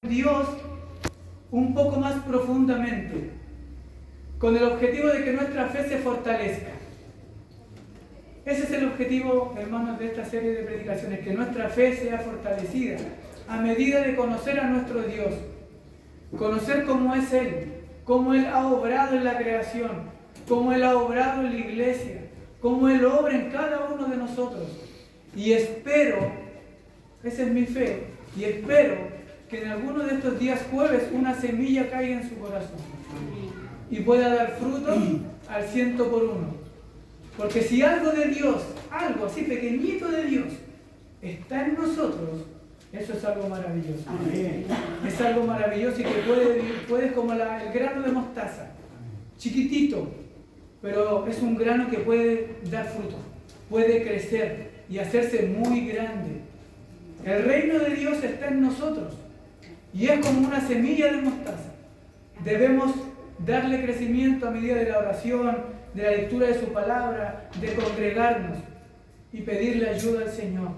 Dios un poco más profundamente, con el objetivo de que nuestra fe se fortalezca. Ese es el objetivo, hermanos, de esta serie de predicaciones, que nuestra fe sea fortalecida a medida de conocer a nuestro Dios, conocer cómo es Él, cómo Él ha obrado en la creación, cómo Él ha obrado en la iglesia, cómo Él obra en cada uno de nosotros. Y espero, esa es mi fe, y espero que en alguno de estos días jueves una semilla caiga en su corazón y pueda dar fruto al 100 por 1. Porque si algo de Dios, algo así pequeñito de Dios, está en nosotros, eso es algo maravilloso. Amén. Es algo maravilloso y que puede como el grano de mostaza, chiquitito, pero es un grano que puede dar fruto, puede crecer y hacerse muy grande. El reino de Dios está en nosotros y es como una semilla de mostaza. Debemos darle crecimiento a medida de la oración, de la lectura de su palabra, de congregarnos y pedirle ayuda al Señor.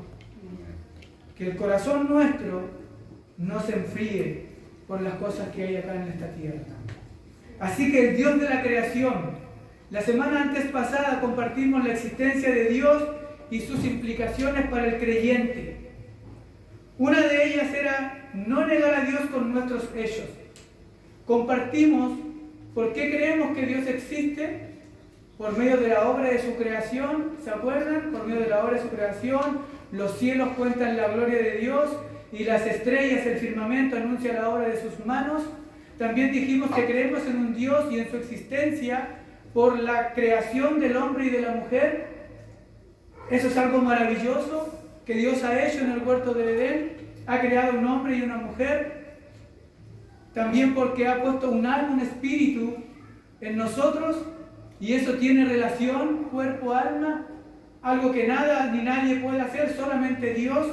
Que el corazón nuestro no se enfríe por las cosas que hay acá en esta tierra. Así que el Dios de la creación, la semana antes pasada compartimos la existencia de Dios y sus implicaciones para el creyente. Una de ellas era no negar a Dios con nuestros hechos. Compartimos por qué creemos que Dios existe, por medio de la obra de su creación, ¿se acuerdan? Por medio de la obra de su creación, los cielos cuentan la gloria de Dios y las estrellas, el firmamento anuncia la obra de sus manos. También dijimos que creemos en un Dios y en su existencia por la creación del hombre y de la mujer. Eso es algo maravilloso que Dios ha hecho en el huerto del Edén. Ha creado un hombre y una mujer. También porque ha puesto un alma, un espíritu en nosotros. Y eso tiene relación cuerpo-alma, algo que nada ni nadie puede hacer, solamente Dios.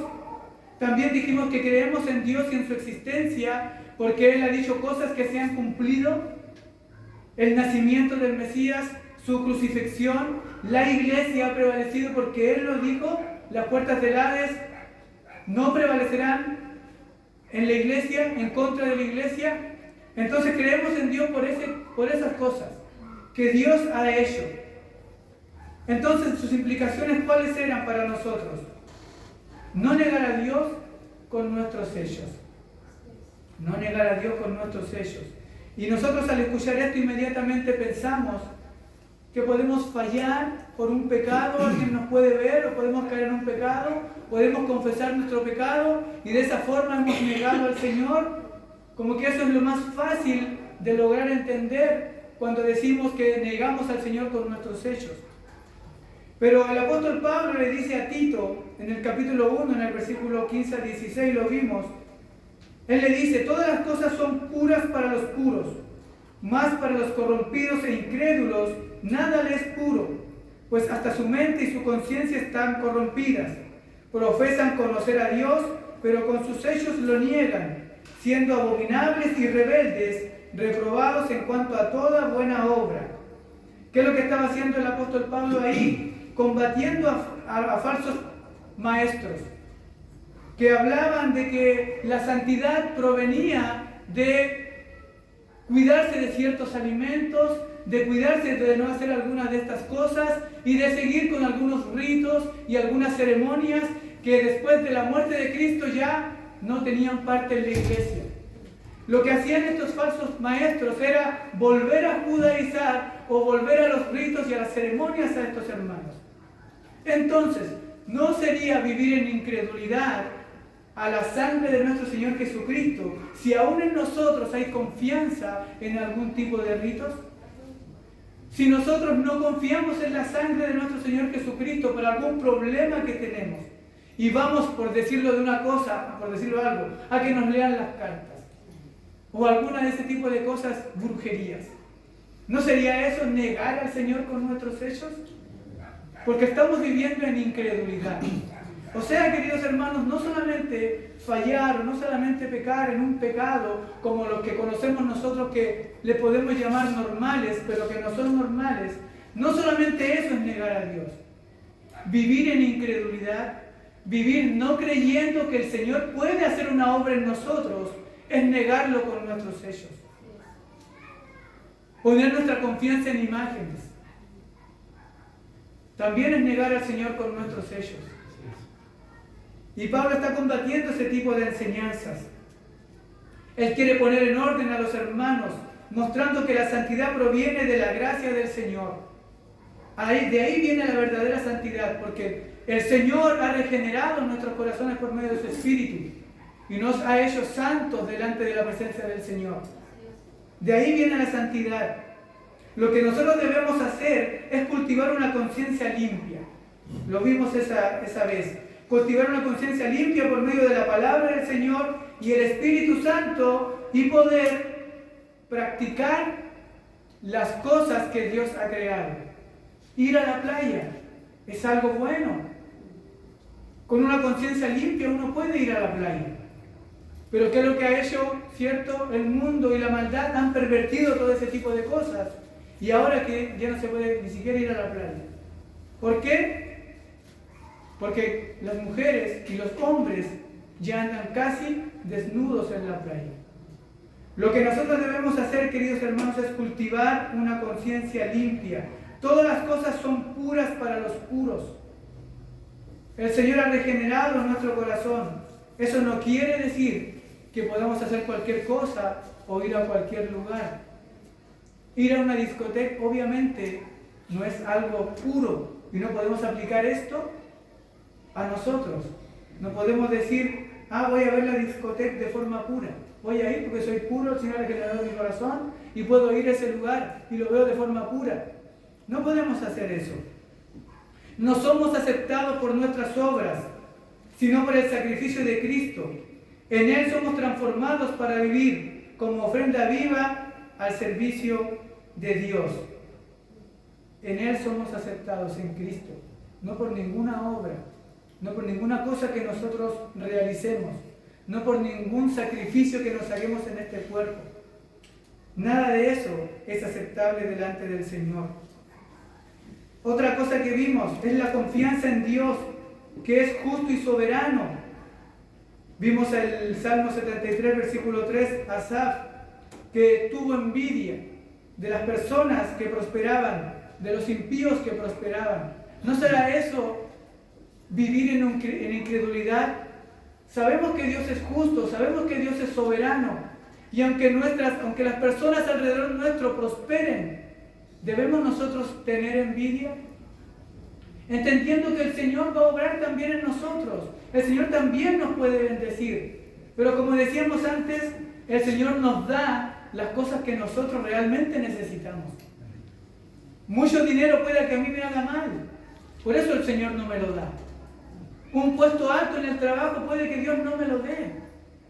También dijimos que creemos en Dios y en su existencia, porque Él ha dicho cosas que se han cumplido. El nacimiento del Mesías, su crucifixión, la iglesia ha prevalecido porque Él lo dijo, las puertas del Hades no prevalecerán en la iglesia, en contra de la iglesia. Entonces creemos en Dios por esas cosas que Dios ha hecho. Entonces, sus implicaciones, ¿cuáles eran para nosotros? No negar a Dios con nuestros hechos. No negar a Dios con nuestros hechos. Y nosotros al escuchar esto inmediatamente pensamos que podemos fallar por un pecado, alguien nos puede ver, o podemos caer en un pecado, podemos confesar nuestro pecado y de esa forma hemos negado al Señor. Como que eso es lo más fácil de lograr entender cuando decimos que negamos al Señor con nuestros hechos. Pero el apóstol Pablo le dice a Tito, en el capítulo 1, en el versículo 15 a 16, lo vimos. Él le dice, todas las cosas son puras para los puros, mas para los corrompidos e incrédulos nada les es puro, pues hasta su mente y su conciencia están corrompidas. Profesan conocer a Dios, pero con sus hechos lo niegan, siendo abominables y rebeldes, reprobados en cuanto a toda buena obra. ¿Qué es lo que estaba haciendo el apóstol Pablo ahí? Combatiendo a falsos maestros que hablaban de que la santidad provenía de cuidarse de ciertos alimentos, de cuidarse de no hacer algunas de estas cosas y de seguir con algunos ritos y algunas ceremonias que después de la muerte de Cristo ya no tenían parte en la iglesia. Lo que hacían estos falsos maestros era volver a judaizar o volver a los ritos y a las ceremonias a estos hermanos. Entonces, ¿no sería vivir en incredulidad a la sangre de nuestro Señor Jesucristo si aún en nosotros hay confianza en algún tipo de ritos? Si nosotros no confiamos en la sangre de nuestro Señor Jesucristo por algún problema que tenemos y vamos, por decirlo de una cosa, por decirlo algo, a que nos lean las cartas o alguna de ese tipo de cosas, brujerías, ¿no sería eso negar al Señor con nuestros hechos? Porque estamos viviendo en incredulidad. O sea, queridos hermanos, no solamente fallar, no solamente pecar en un pecado como los que conocemos nosotros que le podemos llamar normales, pero que no son normales. No solamente eso es negar a Dios. Vivir en incredulidad, vivir no creyendo que el Señor puede hacer una obra en nosotros, es negarlo con nuestros hechos. Poner nuestra confianza en imágenes también es negar al Señor con nuestros hechos. Y Pablo está combatiendo ese tipo de enseñanzas. Él quiere poner en orden a los hermanos, mostrando que la santidad proviene de la gracia del Señor. De ahí viene la verdadera santidad, porque el Señor ha regenerado nuestros corazones por medio de su Espíritu y nos ha hecho santos delante de la presencia del Señor. De ahí viene la santidad. Lo que nosotros debemos hacer es cultivar una conciencia limpia. Lo vimos esa vez. Cultivar una conciencia limpia por medio de la palabra del Señor y el Espíritu Santo, y poder practicar las cosas que Dios ha creado. Ir a la playa es algo bueno. Con una conciencia limpia uno puede ir a la playa. Pero ¿qué es lo que ha hecho, cierto? El mundo y la maldad han pervertido todo ese tipo de cosas. Y ahora que ya no se puede ni siquiera ir a la playa. ¿Por qué? Porque las mujeres y los hombres ya andan casi desnudos en la playa. Lo que nosotros debemos hacer, queridos hermanos, es cultivar una conciencia limpia. Todas las cosas son puras para los puros. El Señor ha regenerado nuestro corazón. Eso no quiere decir que podamos hacer cualquier cosa o ir a cualquier lugar. Ir a una discoteca obviamente no es algo puro y no podemos aplicar esto a nosotros. No podemos decir, voy a ver la discoteca de forma pura. Voy a ir porque soy puro, el Señor ha regenerado mi corazón y puedo ir a ese lugar y lo veo de forma pura. No podemos hacer eso. No somos aceptados por nuestras obras, sino por el sacrificio de Cristo. En Él somos transformados para vivir como ofrenda viva al servicio de Dios. En Él somos aceptados, en Cristo, no por ninguna obra, no por ninguna cosa que nosotros realicemos, no por ningún sacrificio que nos hagamos en este cuerpo. Nada de eso es aceptable delante del Señor. Otra cosa que vimos es la confianza en Dios, que es justo y soberano. Vimos el Salmo 73, versículo 3, Asaf, que tuvo envidia de las personas que prosperaban, de los impíos que prosperaban. ¿No será eso vivir en incredulidad? Sabemos que Dios es justo, sabemos que Dios es soberano, y aunque las personas alrededor nuestro prosperen, ¿debemos nosotros tener envidia? Entendiendo que el Señor va a obrar también en nosotros. El Señor también nos puede bendecir. Pero como decíamos antes, el Señor nos da las cosas que nosotros realmente necesitamos. Mucho dinero puede que a mí me haga mal. Por eso el Señor no me lo da. Un puesto alto en el trabajo puede que Dios no me lo dé,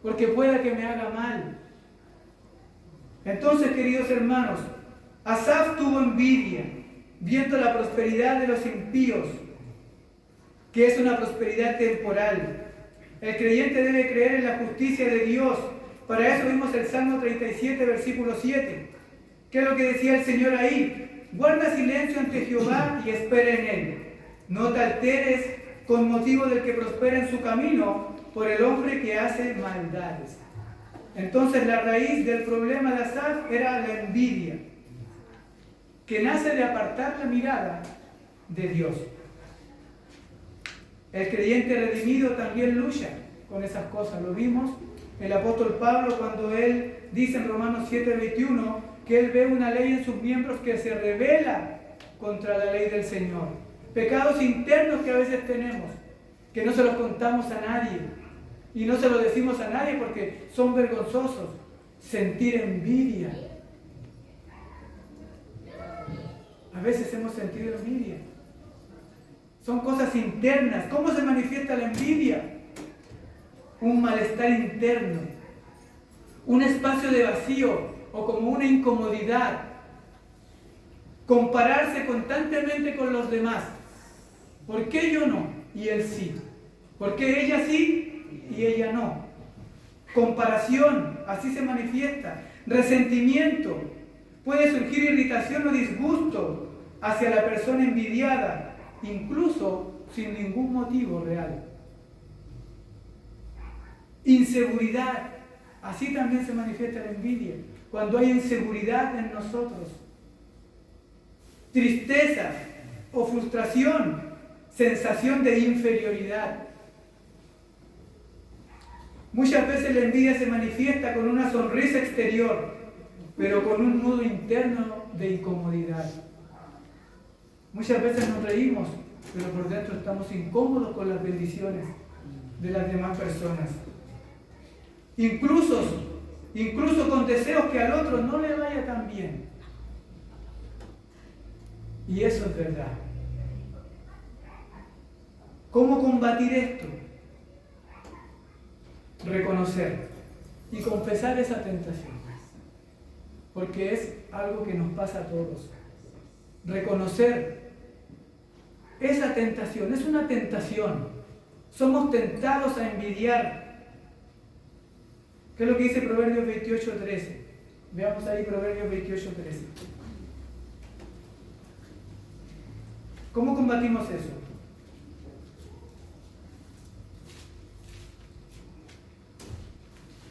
porque pueda que me haga mal. Entonces, queridos hermanos, Asaf tuvo envidia, viendo la prosperidad de los impíos, que es una prosperidad temporal. El creyente debe creer en la justicia de Dios. Para eso vimos el Salmo 37, versículo 7. ¿Qué es lo que decía el Señor ahí? Guarda silencio ante Jehová y espera en Él. No te alteres con motivo del que prospera en su camino por el hombre que hace maldades. Entonces la raíz del problema de Asaf era la envidia, que nace de apartar la mirada de Dios. El creyente redimido también lucha con esas cosas. Lo vimos el apóstol Pablo cuando él dice en Romanos 7:21 que él ve una ley en sus miembros que se rebela contra la ley del Señor. Pecados internos que a veces tenemos, que no se los contamos a nadie y no se los decimos a nadie porque son vergonzosos. Sentir envidia. A veces hemos sentido envidia. Son cosas internas. ¿Cómo se manifiesta la envidia? Un malestar interno, un espacio de vacío o como una incomodidad. Compararse constantemente con los demás. ¿Por qué yo no y él sí? ¿Por qué ella sí y ella no? Comparación, así se manifiesta. Resentimiento. Puede surgir irritación o disgusto hacia la persona envidiada, incluso sin ningún motivo real. Inseguridad. Así también se manifiesta la envidia, cuando hay inseguridad en nosotros, tristeza o frustración, sensación de inferioridad. Muchas veces la envidia se manifiesta con una sonrisa exterior, pero con un nudo interno de incomodidad. Muchas veces nos reímos, pero por dentro estamos incómodos con las bendiciones de las demás personas. Incluso con deseos que al otro no le vaya tan bien. Y eso es verdad. ¿Cómo combatir esto? Reconocer y confesar esa tentación, porque es algo que nos pasa a todos. Reconocer esa tentación, es una tentación. Somos tentados a envidiar. ¿Qué es lo que dice Proverbios 28:13? Veamos ahí Proverbios 28:13. ¿Cómo combatimos eso?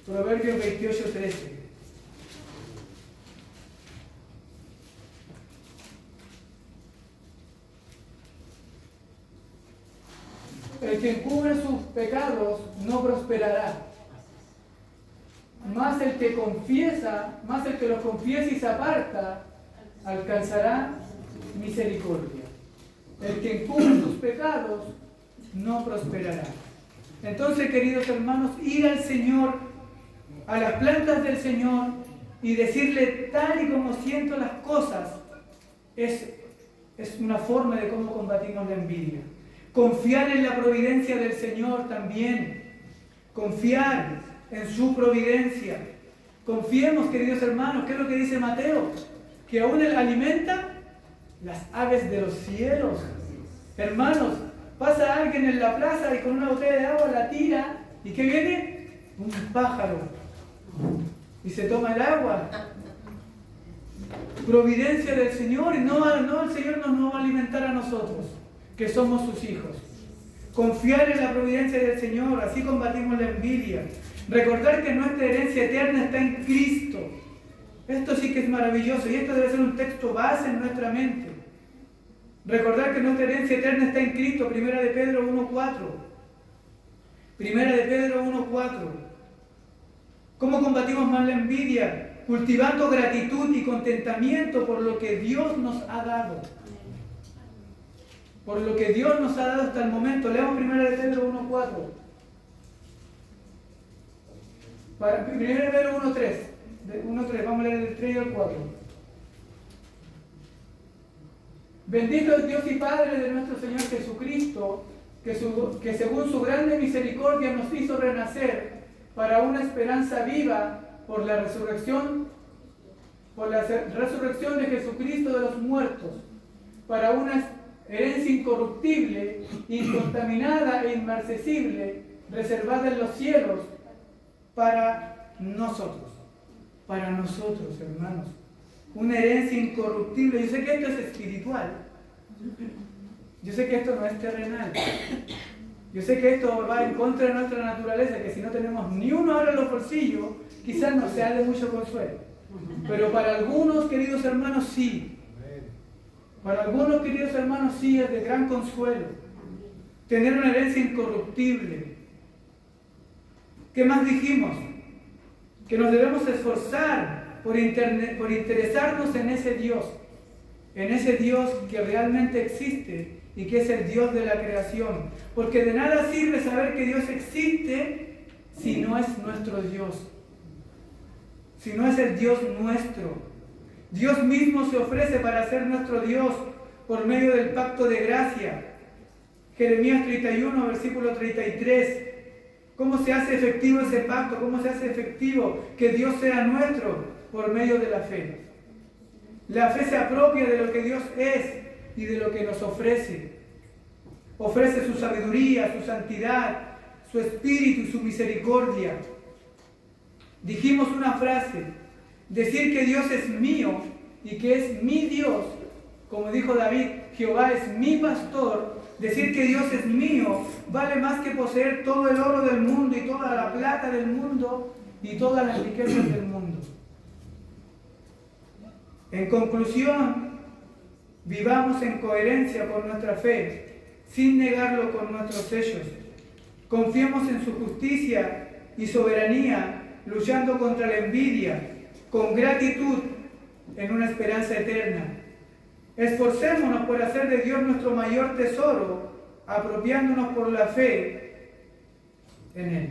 Proverbios 28:13. El que encubre sus pecados no prosperará, más el que los confiesa y se aparta, alcanzará misericordia. El que encubre sus pecados no prosperará. Entonces, queridos hermanos, ir al Señor, a las plantas del Señor, y decirle tal y como siento las cosas, es una forma de cómo combatimos la envidia. Confiar en la providencia del Señor también. Confiar en su providencia. Confiemos, queridos hermanos, ¿qué es lo que dice Mateo? Que aún Él alimenta las aves de los cielos. Hermanos, pasa alguien en la plaza y con una botella de agua la tira, ¿y qué viene? Un pájaro. Y se toma el agua. Providencia del Señor, y no el Señor nos va a alimentar a nosotros, que somos sus hijos. Confiar en la providencia del Señor, así combatimos la envidia. Recordar que nuestra herencia eterna está en Cristo. Esto sí que es maravilloso, y esto debe ser un texto base en nuestra mente. Recordar que nuestra herencia eterna está en Cristo. Primera de Pedro 1:4. Primera de Pedro 1:4. ¿Cómo combatimos más la envidia? Cultivando gratitud y contentamiento por lo que Dios nos ha dado. Por lo que Dios nos ha dado hasta el momento. Leamos 1 de Pedro 1:4. Primero de Pedro 1:3. Vamos a leer el 3 y el 4. Bendito es Dios y Padre de nuestro Señor Jesucristo, que según su grande misericordia nos hizo renacer para una esperanza viva por la resurrección de Jesucristo de los muertos, para una herencia incorruptible, incontaminada e inmarcesible, reservada en los cielos para nosotros, hermanos. Una herencia incorruptible. Yo sé que esto es espiritual. Yo sé que esto no es terrenal. Yo sé que esto va en contra de nuestra naturaleza, que si no tenemos ni uno ahora en los bolsillos, quizás no sea de mucho consuelo. Pero para algunos, queridos hermanos, sí. Para algunos, queridos hermanos, sí es de gran consuelo. Tener una herencia incorruptible. ¿Qué más dijimos? Que nos debemos esforzar por interesarnos en ese Dios que realmente existe y que es el Dios de la creación. Porque de nada sirve saber que Dios existe si no es nuestro Dios, si no es el Dios nuestro. Dios mismo se ofrece para ser nuestro Dios por medio del pacto de gracia. Jeremías 31, versículo 33. ¿Cómo se hace efectivo ese pacto? ¿Cómo se hace efectivo que Dios sea nuestro? Por medio de la fe. La fe se apropia de lo que Dios es y de lo que nos ofrece. Ofrece su sabiduría, su santidad, su espíritu y su misericordia. Dijimos una frase: decir que Dios es mío y que es mi Dios, como dijo David, Jehová es mi pastor. Decir que Dios es mío vale más que poseer todo el oro del mundo y toda la plata del mundo y todas las riquezas del mundo. En conclusión, vivamos en coherencia con nuestra fe, sin negarlo con nuestros hechos. Confiemos en su justicia y soberanía, luchando contra la envidia, con gratitud en una esperanza eterna. Esforcémonos por hacer de Dios nuestro mayor tesoro, apropiándonos por la fe en Él.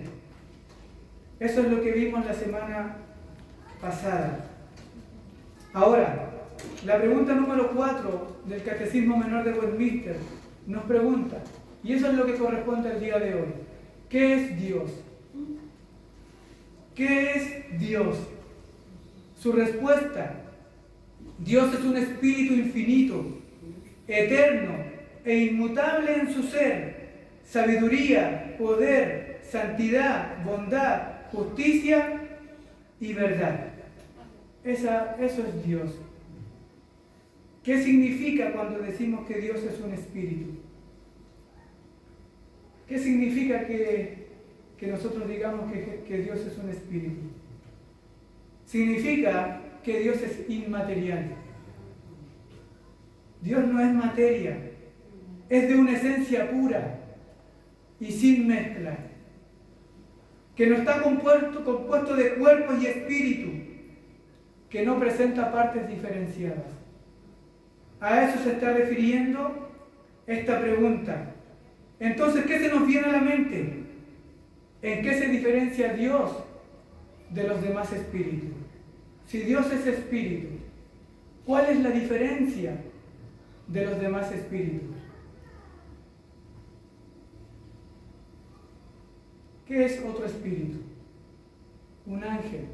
Eso es lo que vimos la semana pasada. Ahora, la pregunta número 4 del Catecismo Menor de Westminster nos pregunta, y eso es lo que corresponde al día de hoy: ¿qué es Dios? ¿Qué es Dios? Su respuesta: Dios es un espíritu infinito, eterno e inmutable en su ser, sabiduría, poder, santidad, bondad, justicia y verdad. Eso es Dios. ¿Qué significa cuando decimos que Dios es un espíritu? ¿Qué significa que nosotros digamos que Dios es un espíritu? Significa que Dios es inmaterial. Dios no es materia, es de una esencia pura y sin mezcla, que no está compuesto de cuerpo y espíritu, que no presenta partes diferenciadas. A eso se está refiriendo esta pregunta. Entonces, ¿qué se nos viene a la mente? ¿En qué se diferencia Dios de los demás espíritus? Si Dios es espíritu, ¿cuál es la diferencia de los demás espíritus? ¿Qué es otro espíritu? Un ángel.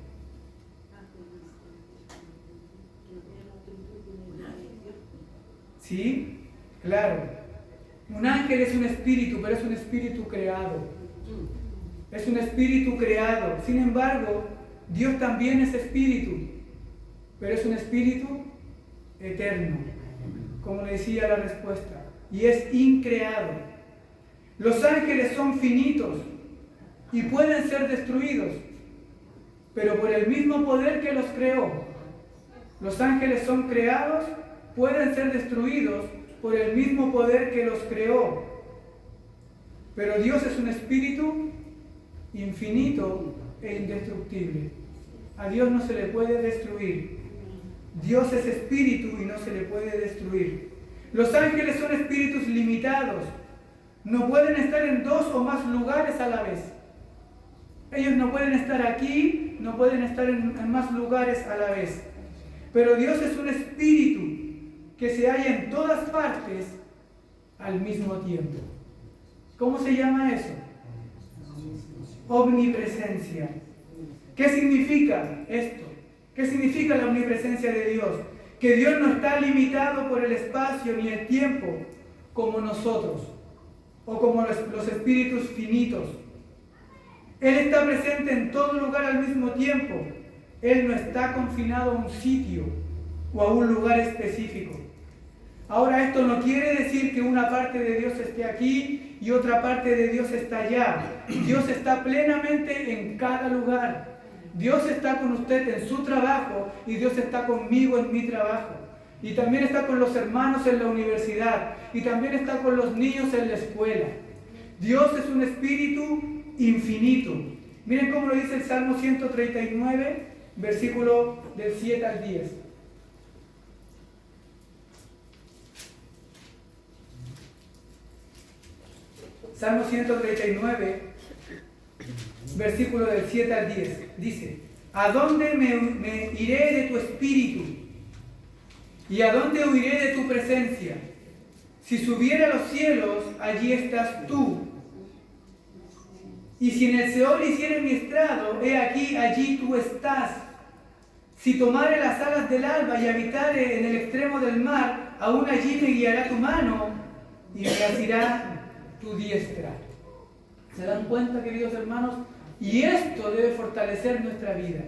¿Sí? Claro. Un ángel es un espíritu, pero es un espíritu creado. Es un espíritu creado. Sin embargo, Dios también es espíritu, pero es un espíritu eterno, como le decía la respuesta, y es increado. Los ángeles son finitos y pueden ser destruidos, pero por el mismo poder que los creó. Los ángeles son creados, pueden ser destruidos por el mismo poder que los creó. Pero Dios es un espíritu infinito e indestructible. A Dios no se le puede destruir. Dios es espíritu y no se le puede destruir. Los ángeles son espíritus limitados. No pueden estar en 2 o más lugares a la vez. Ellos no pueden estar aquí, no pueden estar en más lugares a la vez. Pero Dios es un espíritu que se halla en todas partes al mismo tiempo. ¿Cómo se llama eso? Omnipresencia. ¿Qué significa esto? ¿Qué significa la omnipresencia de Dios? Que Dios no está limitado por el espacio ni el tiempo como nosotros, o como los espíritus finitos. Él está presente en todo lugar al mismo tiempo. Él no está confinado a un sitio o a un lugar específico. Ahora, esto no quiere decir que una parte de Dios esté aquí y otra parte de Dios está allá. Dios está plenamente en cada lugar. Dios está con usted en su trabajo y Dios está conmigo en mi trabajo. Y también está con los hermanos en la universidad y también está con los niños en la escuela. Dios es un espíritu infinito. Miren cómo lo dice el Salmo 139, versículo del 7 al 10. Salmo 139, versículo del 7 al 10. Dice: ¿a dónde me iré de tu espíritu? ¿Y a dónde huiré de tu presencia? Si subiera a los cielos, allí estás tú. Y si en el Seol hiciere mi estrado, he aquí, allí tú estás. Si tomare las alas del alba y habitare en el extremo del mar, aún allí me guiará tu mano y me asirá tu diestra. ¿Se dan cuenta, queridos hermanos? Y esto debe fortalecer nuestra vida.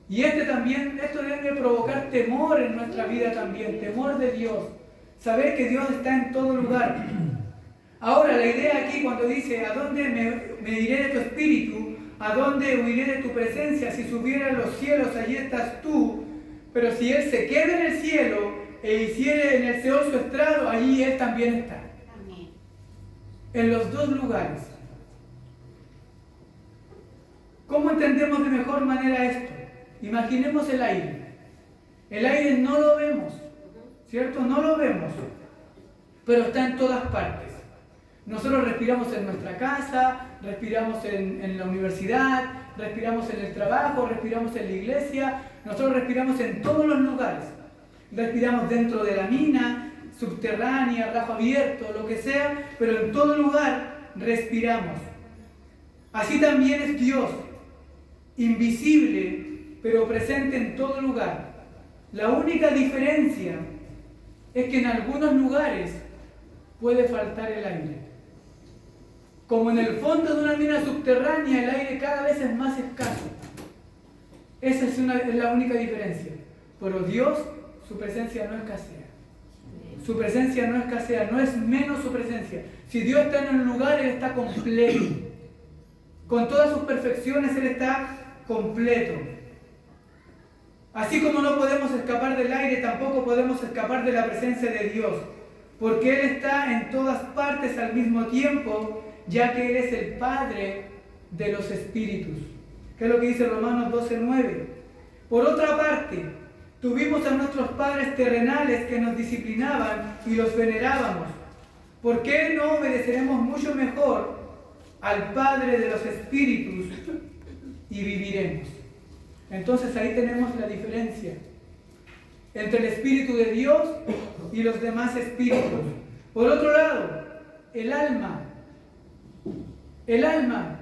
Y esto debe provocar temor en nuestra vida también, temor de Dios. Saber que Dios está en todo lugar. Ahora, la idea aquí cuando dice, ¿a dónde me iré de tu espíritu? ¿A dónde huiré de tu presencia? Si subiera a los cielos, allí estás tú. Pero si Él se queda en el cielo e hiciere en el Seol su estrado, allí Él también está. Amén. En los dos lugares. ¿Cómo entendemos de mejor manera esto? Imaginemos el aire. El aire no lo vemos, ¿cierto? No lo vemos, pero está en todas partes. Nosotros respiramos en nuestra casa, respiramos en la universidad, respiramos en el trabajo, respiramos en la iglesia, nosotros respiramos en todos los lugares. Respiramos dentro de la mina, subterránea, rajo abierto, lo que sea, pero en todo lugar respiramos. Así también es Dios, invisible, pero presente en todo lugar. La única diferencia es que en algunos lugares puede faltar el aire. Como en el fondo de una mina subterránea el aire cada vez es más escaso. Esa es la única diferencia. Pero Dios, su presencia no escasea. Su presencia no escasea, no es menos su presencia. Si Dios está en un lugar, Él está completo. Con todas sus perfecciones, Él está completo. Así como no podemos escapar del aire, tampoco podemos escapar de la presencia de Dios, porque Él está en todas partes al mismo tiempo, ya que Él es el Padre de los espíritus. ¿Qué es lo que dice Romanos 12:9? Por otra parte, tuvimos a nuestros padres terrenales que nos disciplinaban y los venerábamos. ¿Por qué no obedeceremos mucho mejor al Padre de los espíritus y viviremos? Entonces ahí tenemos la diferencia entre el Espíritu de Dios y los demás espíritus. Por otro lado, el alma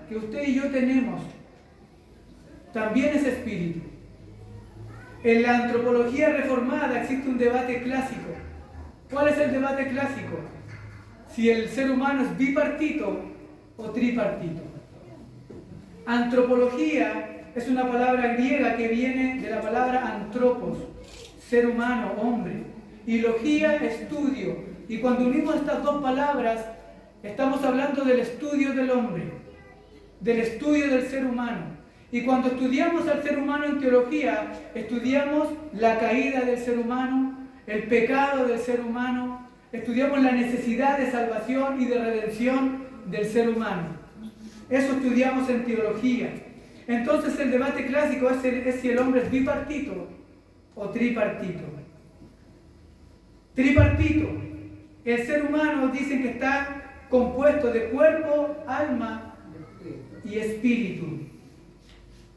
que usted y yo tenemos, también es espíritu. En la antropología reformada existe un debate clásico. ¿Cuál es el debate clásico? Si el ser humano es bipartito o tripartito. Antropología es una palabra griega que viene de la palabra antropos, ser humano, hombre, y logía, estudio. Y cuando unimos estas dos palabras, estamos hablando del estudio del hombre, del estudio del ser humano. Y cuando estudiamos al ser humano en teología, estudiamos la caída del ser humano, el pecado del ser humano, estudiamos la necesidad de salvación y de redención del ser humano. Eso estudiamos en teología. Entonces el debate clásico es si el hombre es bipartito o tripartito. Tripartito. El ser humano dicen que está compuesto de cuerpo, alma y espíritu.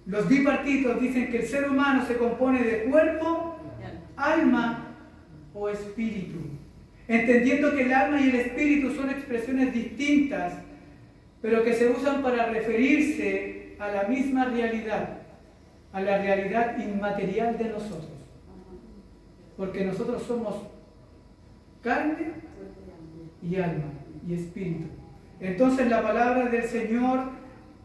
Los bipartitos dicen que el ser humano se compone de cuerpo, alma o espíritu. Entendiendo que el alma y el espíritu son expresiones distintas, pero que se usan para referirse a la misma realidad, a la realidad inmaterial de nosotros. Porque nosotros somos carne y alma y espíritu. Entonces la palabra del Señor,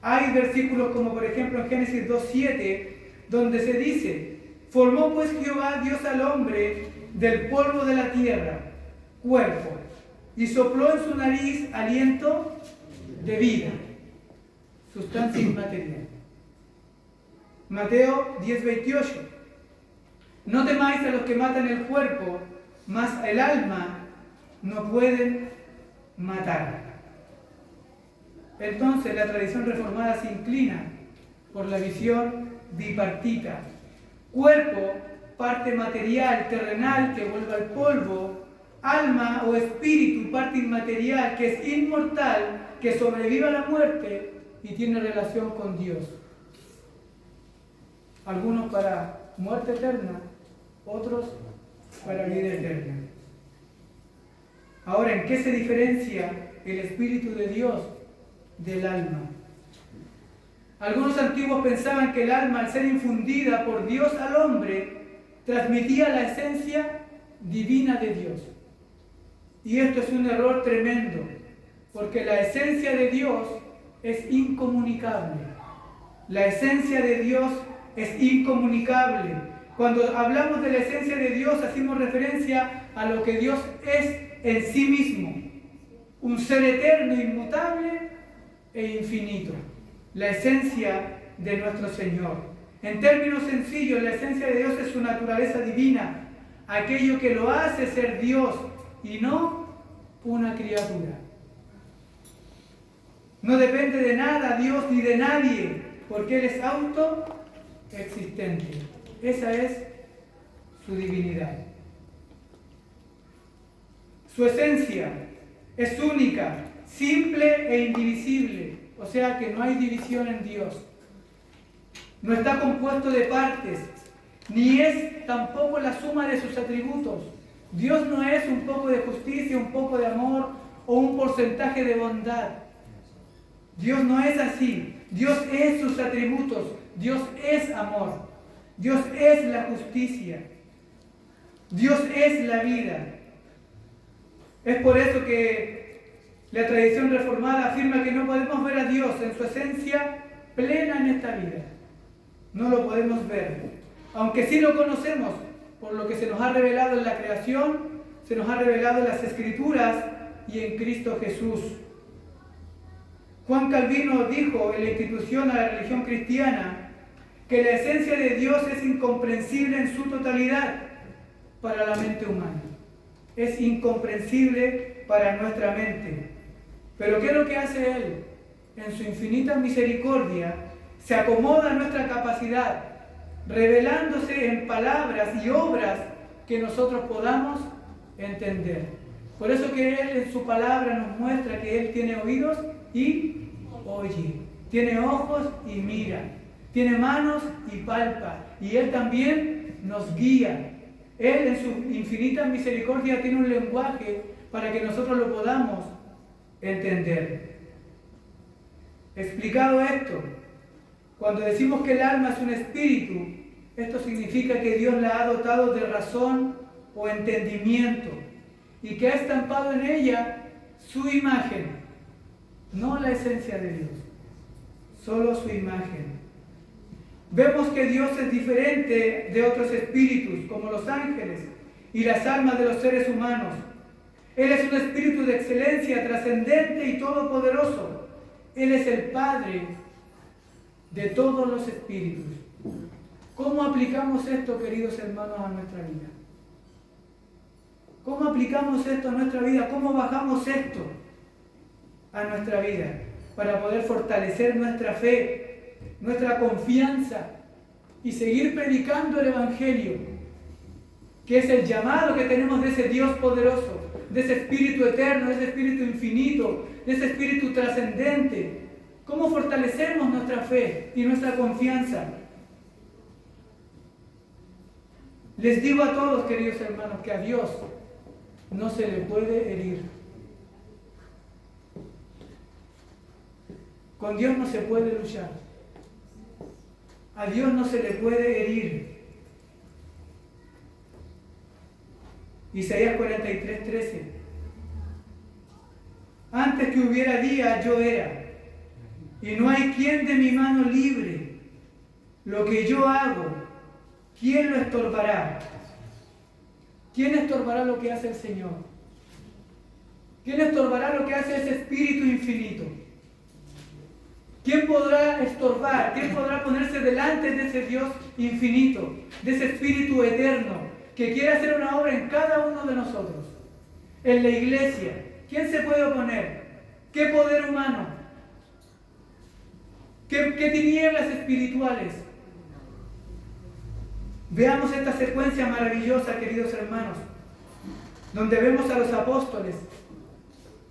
hay versículos como por ejemplo en Génesis 2:7, donde se dice: formó pues Jehová Dios al hombre del polvo de la tierra, cuerpo, y sopló en su nariz aliento de vida, sustancia inmaterial. Mateo 10:28. No temáis a los que matan el cuerpo, mas el alma no pueden matar. Entonces la tradición reformada se inclina por la visión bipartita. Cuerpo, parte material, terrenal, que vuelve al polvo. Alma o espíritu, parte inmaterial, que es inmortal, que sobrevive a la muerte y tiene relación con Dios. Algunos para muerte eterna, otros para vida eterna. Ahora, ¿en qué se diferencia el Espíritu de Dios del alma? Algunos antiguos pensaban que el alma, al ser infundida por Dios al hombre, transmitía la esencia divina de Dios. Y esto es un error tremendo, porque la esencia de Dios es incomunicable. La esencia de Dios es incomunicable. Cuando hablamos de la esencia de Dios, hacemos referencia a lo que Dios es en sí mismo. Un ser eterno, inmutable e infinito. la esencia de nuestro Señor. En términos sencillos, la esencia de Dios es su naturaleza divina, aquello que lo hace ser Dios y no una criatura. No depende de nada Dios ni de nadie, porque Él es autoexistente. Esa es su divinidad. Su esencia es única, simple e indivisible, o sea que no hay división en Dios. No está compuesto de partes, ni es tampoco la suma de sus atributos. Dios no es un poco de justicia, un poco de amor o un porcentaje de bondad. Dios no es así. Dios es sus atributos. Dios es amor. Dios es la justicia. Dios es la vida. Es por eso que la tradición reformada afirma que no podemos ver a Dios en su esencia plena en esta vida. No lo podemos ver. Aunque sí lo conocemos por lo que se nos ha revelado en la creación, se nos ha revelado en las Escrituras y en Cristo Jesús. Juan Calvino dijo en la institución a la religión cristiana que la esencia de Dios es incomprensible en su totalidad para la mente humana. Es incomprensible para nuestra mente. Pero ¿qué es lo que hace Él? En su infinita misericordia se acomoda a nuestra capacidad, revelándose en palabras y obras que nosotros podamos entender. Por eso que Él en su palabra nos muestra que Él tiene oídos y oye, tiene ojos y mira, tiene manos y palpa, y Él también nos guía. Él en su infinita misericordia tiene un lenguaje para que nosotros lo podamos entender. Explicado esto, cuando decimos que el alma es un espíritu, esto significa que Dios la ha dotado de razón o entendimiento y que ha estampado en ella su imagen, no la esencia de Dios, solo su imagen. Vemos que Dios es diferente de otros espíritus, como los ángeles y las almas de los seres humanos. Él es un espíritu de excelencia, trascendente y todopoderoso. Él es el Padre de todos los espíritus. ¿Cómo aplicamos esto, queridos hermanos, a nuestra vida? ¿Cómo aplicamos esto a nuestra vida? ¿Cómo bajamos esto a nuestra vida para poder fortalecer nuestra fe, nuestra confianza y seguir predicando el Evangelio, que es el llamado que tenemos de ese Dios poderoso, de ese Espíritu eterno, de ese Espíritu infinito, de ese Espíritu trascendente? ¿Cómo fortalecemos nuestra fe y nuestra confianza? Les digo a todos, queridos hermanos, que a Dios no se le puede herir. Con Dios no se puede luchar. A Dios no se le puede herir. Isaías 43:13. Antes que hubiera día, yo era, y no hay quien de mi mano libre. Lo que yo hago, ¿quién lo estorbará? ¿Quién estorbará lo que hace el Señor? ¿Quién estorbará lo que hace ese Espíritu infinito? ¿Quién podrá estorbar? ¿Quién podrá ponerse delante de ese Dios infinito, de ese Espíritu eterno, que quiere hacer una obra en cada uno de nosotros? En la iglesia, ¿quién se puede oponer? ¿Qué poder humano? ¿Qué tinieblas espirituales? Veamos esta secuencia maravillosa, queridos hermanos, donde vemos a los apóstoles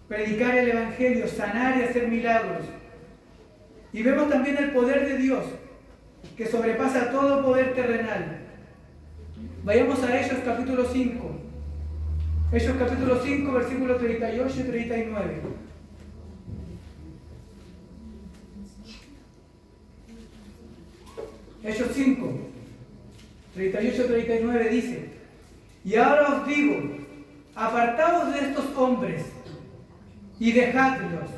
predicar el Evangelio, sanar y hacer milagros. Y vemos también el poder de Dios, que sobrepasa todo poder terrenal. Vayamos a Hechos capítulo 5. Hechos capítulo 5, versículos 38 y 39. Hechos 5, 38 y 39 dice: y ahora os digo, apartaos de estos hombres y dejadlos,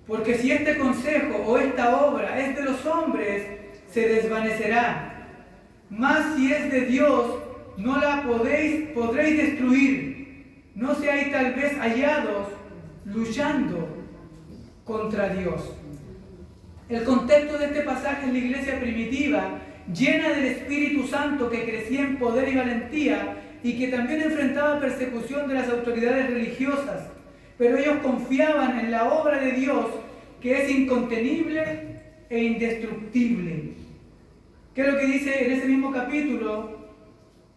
porque si este consejo o esta obra es de los hombres, se desvanecerá. Mas si es de Dios, no la podréis destruir. No seáis tal vez hallados luchando contra Dios. El contexto de este pasaje es la iglesia primitiva, llena del Espíritu Santo, que crecía en poder y valentía y que también enfrentaba persecución de las autoridades religiosas. Pero ellos confiaban en la obra de Dios, que es incontenible e indestructible. ¿Qué es lo que dice en ese mismo capítulo?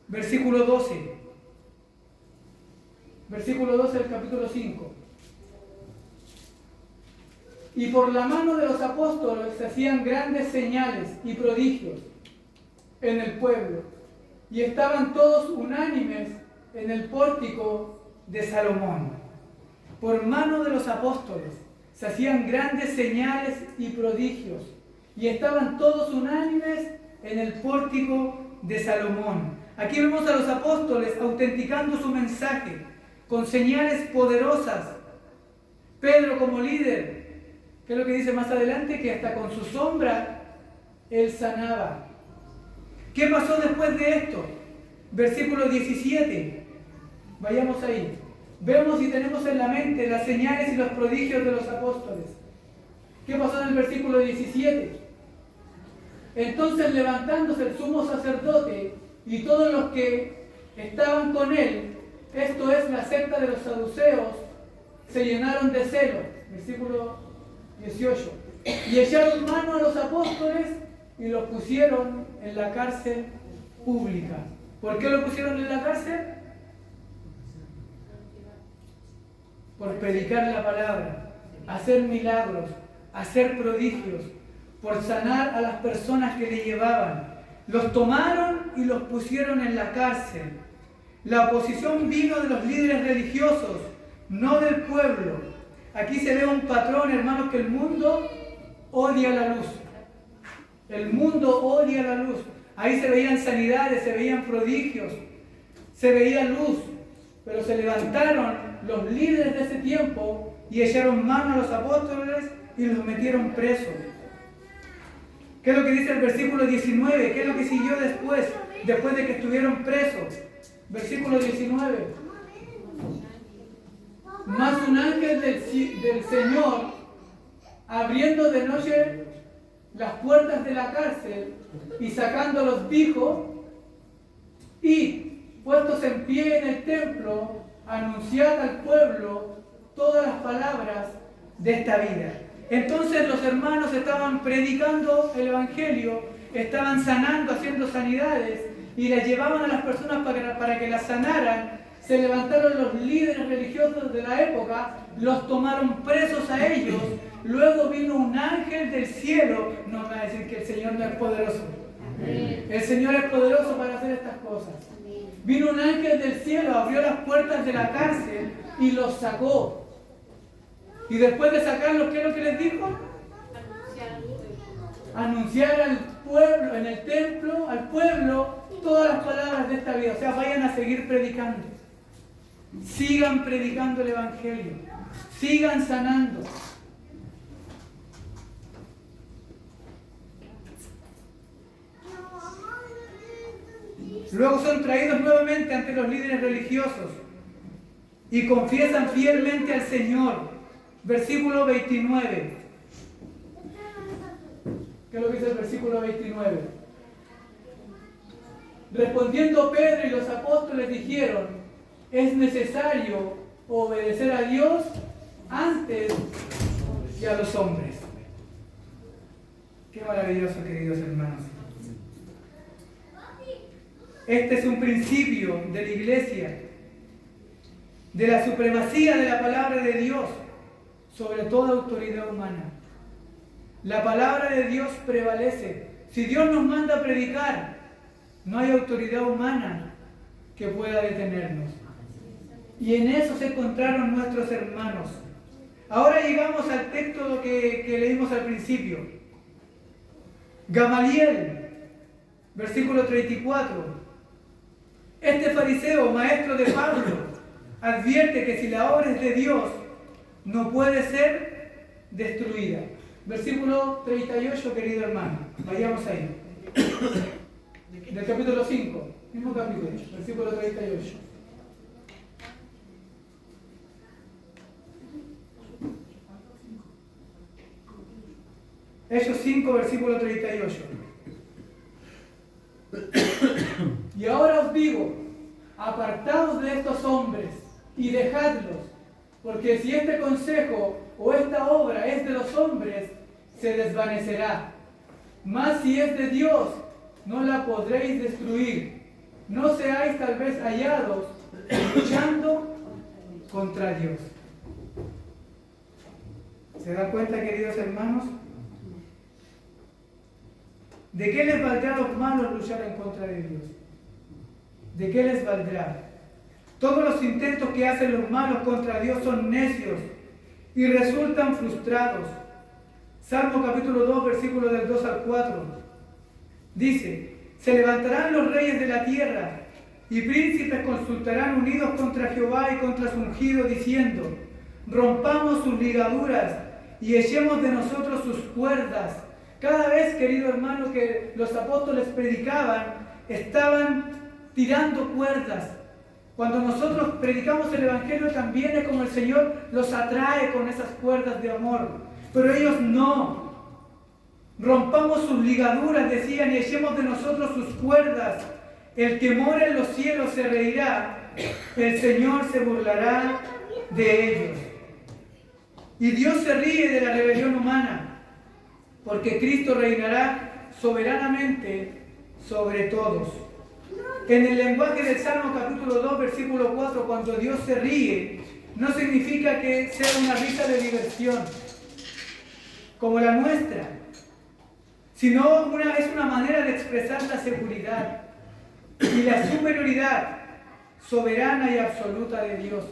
Versículo 12. Versículo 12 del capítulo 5. Y por la mano de los apóstoles se hacían grandes señales y prodigios en el pueblo, y estaban todos unánimes en el pórtico de Salomón. Por mano de los apóstoles se hacían grandes señales y prodigios, y estaban todos unánimes en el pórtico de Salomón. Aquí vemos a los apóstoles autenticando su mensaje con señales poderosas. Pedro como líder, ¿qué es lo que dice más adelante? Que hasta con su sombra él sanaba. ¿Qué pasó después de esto? Versículo 17. Vayamos ahí. Vemos y tenemos en la mente las señales y los prodigios de los apóstoles. ¿Qué pasó en el versículo 17? Entonces, levantándose el sumo sacerdote y todos los que estaban con él, esto es la secta de los saduceos, se llenaron de celo. Versículo 18. Y echaron mano a los apóstoles y los pusieron en la cárcel pública. ¿Por qué los pusieron en la cárcel? Por predicar la palabra, hacer milagros, hacer prodigios, por sanar a las personas que le llevaban. Los tomaron y los pusieron en la cárcel. La oposición vino de los líderes religiosos, no del pueblo. Aquí se ve un patrón, hermanos, que el mundo odia la luz. El mundo odia la luz. Ahí se veían sanidades, se veían prodigios, se veía luz. Pero se levantaron los líderes de ese tiempo y echaron mano a los apóstoles y los metieron presos. ¿Qué es lo que dice el versículo 19? ¿Qué es lo que siguió después de que estuvieron presos? Versículo 19. Mas un ángel del Señor, abriendo de noche las puertas de la cárcel y sacándolos, dijo: id, puestos en pie en el templo, anunciad al pueblo todas las palabras de esta vida. Entonces los hermanos estaban predicando el Evangelio, estaban sanando, haciendo sanidades, y las llevaban a las personas para que las sanaran. Se levantaron los líderes religiosos de la época, los tomaron presos a ellos. Luego vino un ángel del cielo. No me va a decir que el Señor no es poderoso. El Señor es poderoso para hacer estas cosas. Vino un ángel del cielo, abrió las puertas de la cárcel y los sacó. Y después de sacarlos, ¿qué es lo que les dijo? Anunciar al pueblo, en el templo, al pueblo, todas las palabras de esta vida. O sea, vayan a seguir predicando. Sigan predicando el Evangelio. Sigan sanando. Luego son traídos nuevamente ante los líderes religiosos y confiesan fielmente al Señor. Versículo 29. ¿Qué es lo que dice el versículo 29? Respondiendo Pedro y los apóstoles dijeron: es necesario obedecer a Dios antes que a los hombres. Qué maravilloso, queridos hermanos. Este es un principio de la iglesia, de la supremacía de la palabra de Dios sobre toda autoridad humana. La palabra de Dios prevalece. Si Dios nos manda a predicar, no hay autoridad humana que pueda detenernos. Y en eso se encontraron nuestros hermanos. Ahora llegamos al texto que leímos al principio. Gamaliel, versículo 34. Este fariseo, maestro de Pablo, advierte que si la obra es de Dios, no puede ser destruida. Versículo 38, querido hermano. Vayamos ahí. Del capítulo 5, mismo capítulo, versículo 38. Hechos 5, versículo 38. Y ahora os digo, apartaos de estos hombres y dejadlos, porque si este consejo o esta obra es de los hombres, se desvanecerá. Mas si es de Dios, no la podréis destruir. No seáis tal vez hallados luchando contra Dios. ¿Se dan cuenta, queridos hermanos? ¿De qué les valdrá a los malos luchar en contra de Dios? ¿De qué les valdrá? Todos los intentos que hacen los malos contra Dios son necios y resultan frustrados. Salmo capítulo 2, versículo del 2 al 4. Dice: se levantarán los reyes de la tierra y príncipes consultarán unidos contra Jehová y contra su ungido, diciendo: rompamos sus ligaduras y echemos de nosotros sus cuerdas. Cada vez, querido hermano, que los apóstoles predicaban, estaban tirando cuerdas. Cuando nosotros predicamos el Evangelio, también es como el Señor los atrae con esas cuerdas de amor. Pero ellos no. Rompamos sus ligaduras, decían, y echemos de nosotros sus cuerdas. El que mora en los cielos se reirá, el Señor se burlará de ellos. Y Dios se ríe de la rebelión humana, porque Cristo reinará soberanamente sobre todos. En el lenguaje del Salmo capítulo 2, versículo 4, cuando Dios se ríe, no significa que sea una risa de diversión, como la nuestra, sino es una manera de expresar la seguridad y la superioridad soberana y absoluta de Dios.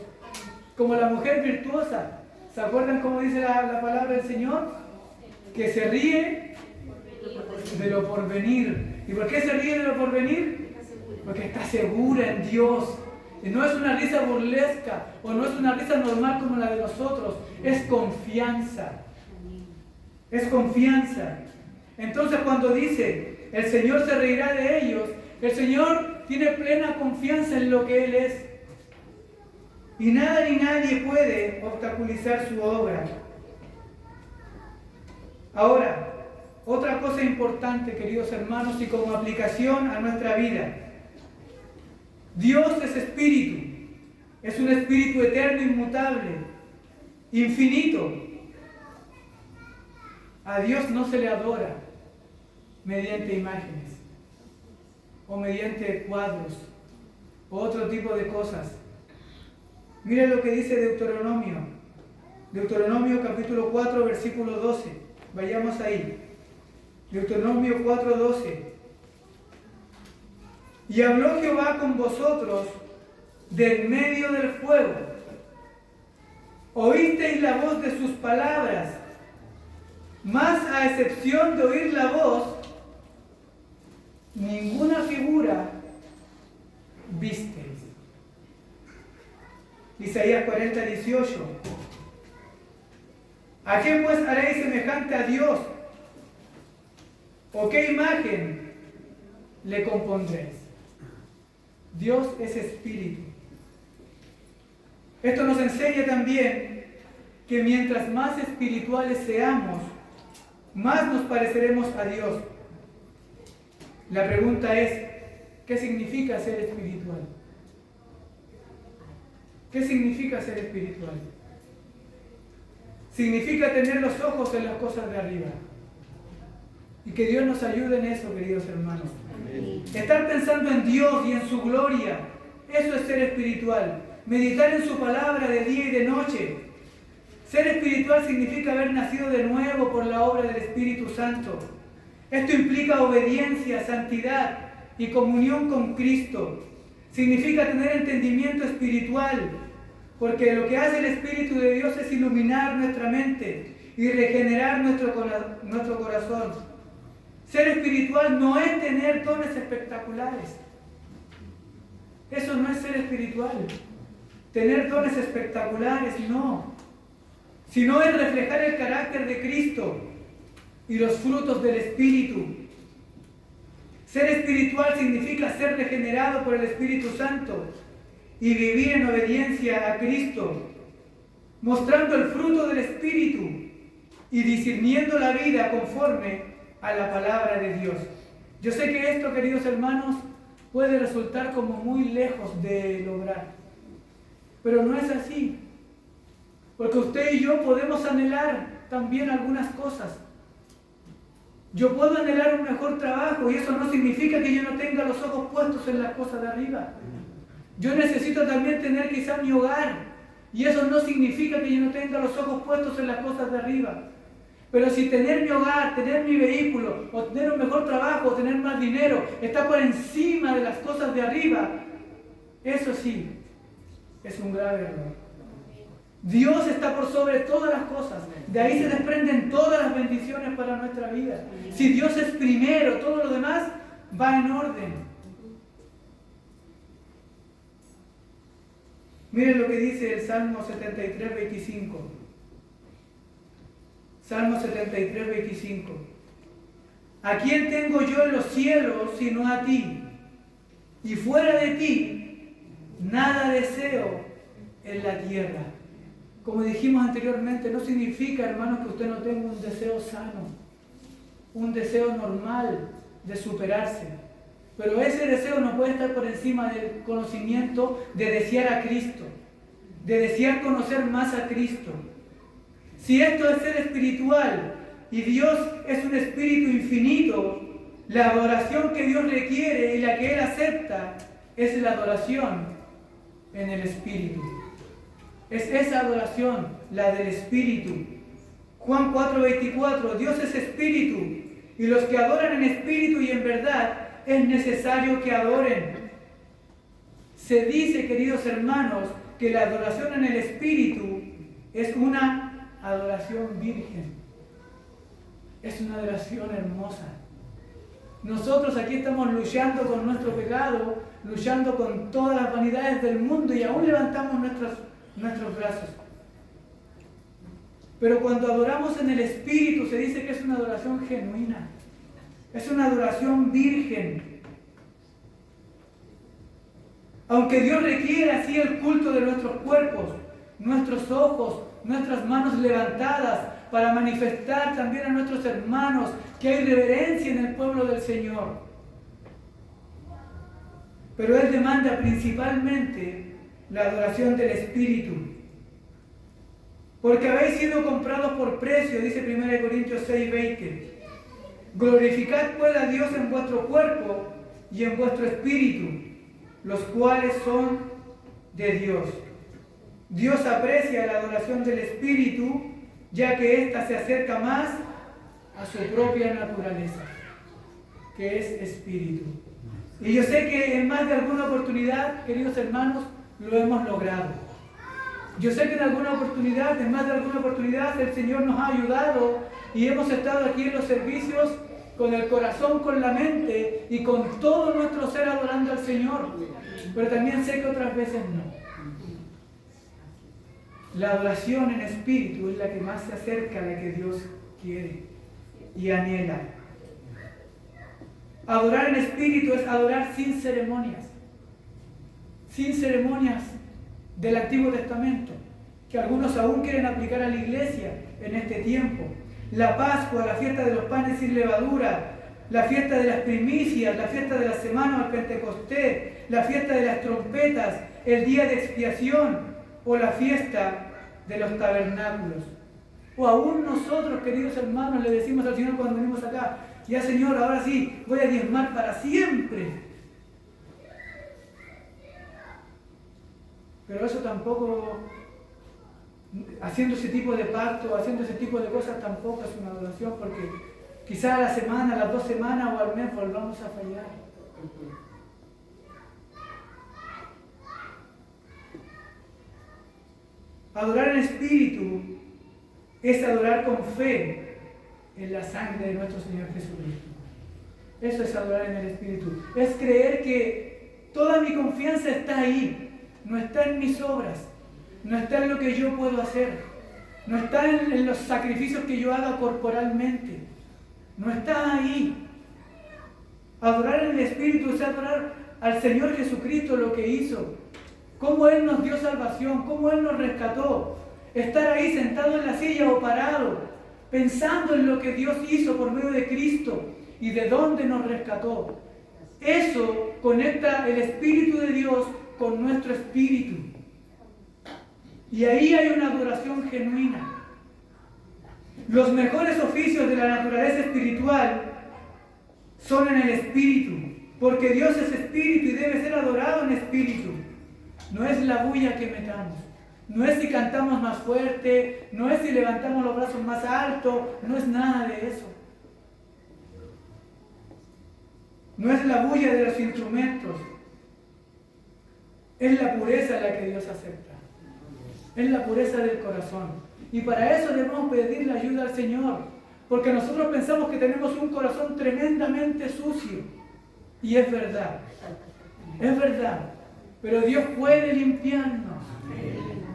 Como la mujer virtuosa. ¿Se acuerdan cómo dice la palabra del Señor? Que se ríe de lo porvenir. ¿Y por qué se ríe de lo porvenir? Porque está segura en Dios. Y no es una risa burlesca o no es una risa normal como la de nosotros. Es confianza. Es confianza. Entonces, cuando dice el Señor se reirá de ellos, el Señor tiene plena confianza en lo que Él es. Y nada ni nadie puede obstaculizar su obra. Ahora, otra cosa importante, queridos hermanos, y como aplicación a nuestra vida. Dios es espíritu. Es un espíritu eterno, inmutable, infinito. A Dios no se le adora mediante imágenes o mediante cuadros o otro tipo de cosas. Miren lo que dice Deuteronomio. Deuteronomio capítulo 4, versículo 12. Vayamos ahí. Deuteronomio 4, 12. Y habló Jehová con vosotros del medio del fuego. Oísteis la voz de sus palabras, mas a excepción de oír la voz, ninguna figura visteis. Isaías 40, 18. ¿A qué pues haréis semejante a Dios? ¿O qué imagen le compondréis? Dios es espíritu. Esto nos enseña también que mientras más espirituales seamos, más nos pareceremos a Dios. La pregunta es, ¿qué significa ser espiritual? ¿Qué significa ser espiritual? Significa tener los ojos en las cosas de arriba. Y que Dios nos ayude en eso, queridos hermanos. Amén. Estar pensando en Dios y en su gloria, eso es ser espiritual. Meditar en su palabra de día y de noche. Ser espiritual significa haber nacido de nuevo por la obra del Espíritu Santo. Esto implica obediencia, santidad y comunión con Cristo. Significa tener entendimiento espiritual, porque lo que hace el Espíritu de Dios es iluminar nuestra mente y regenerar nuestro corazón. Ser espiritual no es tener dones espectaculares. Eso no es ser espiritual. Tener dones espectaculares, no. Sino es reflejar el carácter de Cristo y los frutos del Espíritu. Ser espiritual significa ser regenerado por el Espíritu Santo y vivir en obediencia a Cristo, mostrando el fruto del Espíritu y discerniendo la vida conforme a la palabra de Dios. Yo sé que esto, queridos hermanos, puede resultar como muy lejos de lograr, pero no es así, porque usted y yo podemos anhelar también algunas cosas. Yo puedo anhelar un mejor trabajo y eso no significa que yo no tenga los ojos puestos en las cosas de arriba. Yo necesito también tener quizá mi hogar y eso no significa que yo no tenga los ojos puestos en las cosas de arriba. Pero si tener mi hogar, tener mi vehículo, o tener un mejor trabajo, o tener más dinero, está por encima de las cosas de arriba, eso sí, es un grave error. Dios está por sobre todas las cosas. De ahí se desprenden todas las bendiciones para nuestra vida. Si Dios es primero, todo lo demás va en orden. Miren lo que dice el Salmo 73, 25. Salmo 73, 25. ¿A quién tengo yo en los cielos sino a ti? Y fuera de ti, nada deseo en la tierra. Como dijimos anteriormente, no significa, hermanos, que usted no tenga un deseo sano, un deseo normal de superarse. Pero ese deseo no puede estar por encima del conocimiento de desear a Cristo, de desear conocer más a Cristo. Si esto es ser espiritual y Dios es un espíritu infinito, la adoración que Dios requiere y la que Él acepta es la adoración en el espíritu. Es esa adoración, la del espíritu. Juan 4:24, Dios es espíritu y los que adoran en espíritu y en verdad es necesario que adoren. Se dice, queridos hermanos, que la adoración en el espíritu es una adoración virgen. Es una adoración hermosa. Nosotros aquí estamos luchando con nuestro pecado, luchando con todas las vanidades del mundo y aún levantamos nuestros brazos. Pero cuando adoramos en el Espíritu se dice que es una adoración genuina, es una adoración virgen. Aunque Dios requiere así el culto de nuestros cuerpos, nuestros ojos, nuestras manos levantadas para manifestar también a nuestros hermanos que hay reverencia en el pueblo del Señor. Pero Él demanda principalmente la adoración del Espíritu. Porque habéis sido comprados por precio, dice 1 Corintios 6:20. Glorificad pues a Dios en vuestro cuerpo y en vuestro espíritu, los cuales son de Dios. Dios aprecia la adoración del Espíritu, ya que ésta se acerca más a su propia naturaleza, que es Espíritu. Y yo sé que en más de alguna oportunidad, queridos hermanos, lo hemos logrado. Yo sé que en alguna oportunidad, en más de alguna oportunidad, el Señor nos ha ayudado y hemos estado aquí en los servicios con el corazón, con la mente y con todo nuestro ser adorando al Señor. Pero también sé que otras veces no. La adoración en espíritu es la que más se acerca a la que Dios quiere y anhela. Adorar en espíritu es adorar sin ceremonias. Sin ceremonias del Antiguo Testamento, que algunos aún quieren aplicar a la iglesia en este tiempo. La Pascua, la fiesta de los panes sin levadura, la fiesta de las primicias, la fiesta de la semana del Pentecostés, la fiesta de las trompetas, el día de expiación o la fiesta de los tabernáculos. O aún nosotros, queridos hermanos, le decimos al Señor cuando venimos acá: ya Señor, ahora sí, voy a diezmar para siempre. Pero eso tampoco, haciendo ese tipo de pacto, haciendo ese tipo de cosas, tampoco es una adoración, porque quizá a la semana, a las 2 semanas o al mes volvamos a fallar. Adorar en espíritu es adorar con fe en la sangre de nuestro Señor Jesucristo. Eso es adorar en el espíritu. Es creer que toda mi confianza está ahí. No está en mis obras, no está en lo que yo puedo hacer, no está en los sacrificios que yo haga corporalmente, no está ahí. Adorar en el Espíritu es adorar al Señor Jesucristo, lo que hizo, cómo Él nos dio salvación, cómo Él nos rescató. Estar ahí sentado en la silla o parado, pensando en lo que Dios hizo por medio de Cristo y de dónde nos rescató. Eso conecta el Espíritu de Dios con nuestro espíritu. Y ahí hay una adoración genuina. Los mejores oficios de la naturaleza espiritual son en el espíritu, porque Dios es espíritu y debe ser adorado en espíritu. No es la bulla que metamos, no es si cantamos más fuerte, no es si levantamos los brazos más alto, no es nada de eso. No es la bulla de los instrumentos, es la pureza la que Dios acepta, es la pureza del corazón. Y para eso debemos pedirle ayuda al Señor, porque nosotros pensamos que tenemos un corazón tremendamente sucio, y es verdad, pero Dios puede limpiarnos.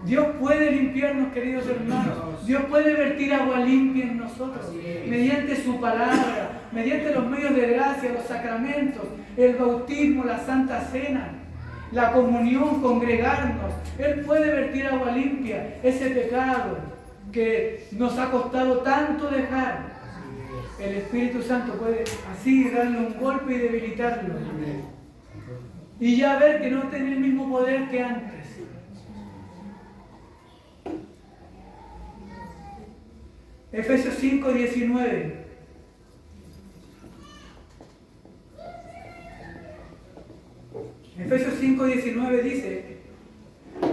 Dios puede limpiarnos, queridos hermanos. Dios puede vertir agua limpia en nosotros, mediante su palabra, mediante los medios de gracia, los sacramentos, el bautismo, la Santa Cena, la comunión, congregarnos. Él puede vertir agua limpia, ese pecado que nos ha costado tanto dejar. El Espíritu Santo puede así darle un golpe y debilitarlo. Y ya ver que no tiene el mismo poder que antes. Efesios 5:19. Efesios 5:19 dice: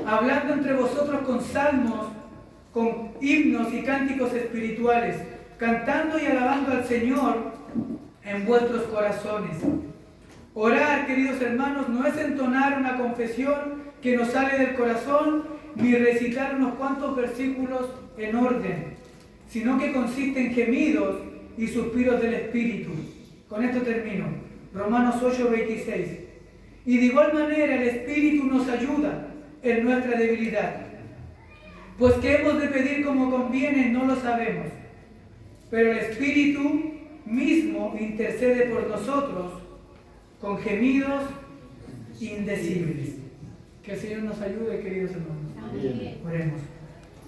hablando entre vosotros con salmos, con himnos y cánticos espirituales, cantando y alabando al Señor en vuestros corazones. Orar, queridos hermanos, no es entonar una confesión que nos sale del corazón, ni recitar unos cuantos versículos en orden, sino que consiste en gemidos y suspiros del Espíritu. Con esto termino. Romanos 8:26. Y de igual manera el Espíritu nos ayuda en nuestra debilidad. Pues que hemos de pedir como conviene no lo sabemos, pero el Espíritu mismo intercede por nosotros con gemidos indecibles. Que el Señor nos ayude, queridos hermanos. Oremos.